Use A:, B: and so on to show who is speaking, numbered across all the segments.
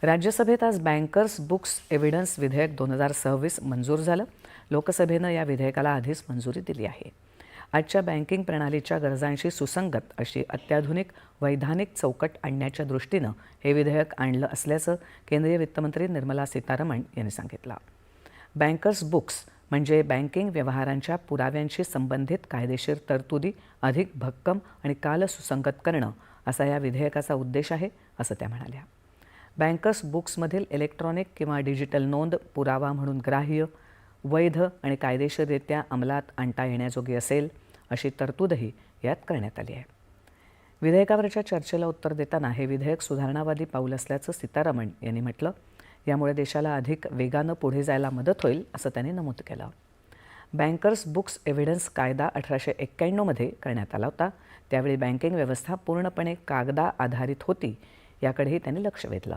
A: राज्यसभेत आज bankers books evidence विधेयक 2026 मंजूर झालं. लोकसभेनं या विधेयकाला आधीच मंजुरी दिली आहे. आजच्या बँकिंग प्रणालीच्या गरजांशी सुसंगत अशी अत्याधुनिक वैधानिक चौकट आणण्याच्या दृष्टीनं हे विधेयक आणलं असल्याचं केंद्रीय वित्तमंत्री निर्मला सीतारामन यांनी सांगितलं. बँकर्स बुक्स म्हणजे बँकिंग व्यवहारांच्या पुराव्यांशी संबंधित कायदेशीर तरतुदी अधिक भक्कम आणि कालसुसंगत करणं असा या विधेयकाचा उद्देश आहे, असं त्या म्हणाल्या. बँकर्स बुक्समधील इलेक्ट्रॉनिक किंवा डिजिटल नोंद पुरावा म्हणून ग्राह्य, वैध आणि कायदेशीररित्या अंमलात आणता येण्याजोगी असेल अशी तरतूदही यात करण्यात आली आहे. विधेयकावरच्या चर्चेला उत्तर देताना हे विधेयक सुधारणावादी पाऊल असल्याचं सीतारामन यांनी म्हटलं. यामुळे देशाला अधिक वेगानं पुढे जायला मदत होईल, असं त्यांनी नमूद केलं. बँकर्स बुक्स एव्हिडन्स कायदा 1891 मध्ये करण्यात आला होता. त्यावेळी बँकिंग व्यवस्था पूर्णपणे कागदा आधारित होती, याकडेही त्यांनी लक्ष वेधलं.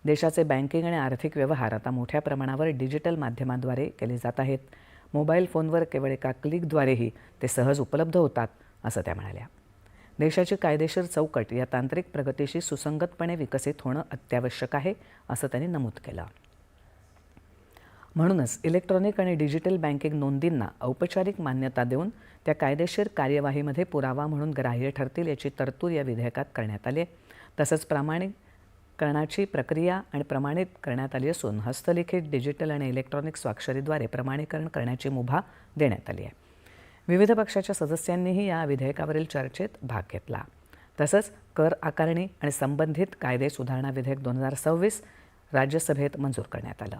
A: देशाचे बँकिंग आणि आर्थिक व्यवहार आता मोठ्या प्रमाणावर डिजिटल माध्यमांद्वारे केले जात आहेत. मोबाईल फोनवर केवळ एका क्लिकद्वारेही ते सहज उपलब्ध होतात, असं त्या म्हणाल्या. देशाची कायदेशीर चौकट या तांत्रिक प्रगतीशी सुसंगतपणे विकसित होणं अत्यावश्यक आहे, असं त्यांनी नमूद केलं. म्हणूनच इलेक्ट्रॉनिक आणि डिजिटल बँकिंग नोंदींना औपचारिक मान्यता देऊन त्या कायदेशीर कार्यवाहीमध्ये पुरावा म्हणून ग्राह्य ठरतील याची तरतूद या विधेयकात करण्यात आली आहे. तसंच प्रमाणीकरणाची प्रक्रिया आणि प्रमाणित करण्यात आली असून हस्तलिखित, डिजिटल आणि इलेक्ट्रॉनिक स्वाक्षरीद्वारे प्रमाणीकरण करण्याची मुभा देण्यात आली आहे. विविध पक्षाच्या सदस्यांनीही या विधेयकावरील चर्चेत भाग घेतला. तसंच कर आकारणी आणि संबंधित कायदे सुधारणा विधेयक 2026 राज्यसभेत मंजूर करण्यात आलं.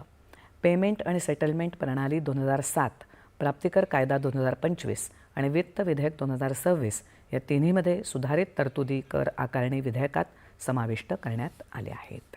A: पेमेंट आणि सेटलमेंट प्रणाली 2007, प्राप्तिकर कायदा 2025 आणि वित्त विधेयक 2026 या तिन्हीमध्ये सुधारित तरतुदी कर आकारणी विधेयकात समाविष्ट करण्यात आल्या आहेत.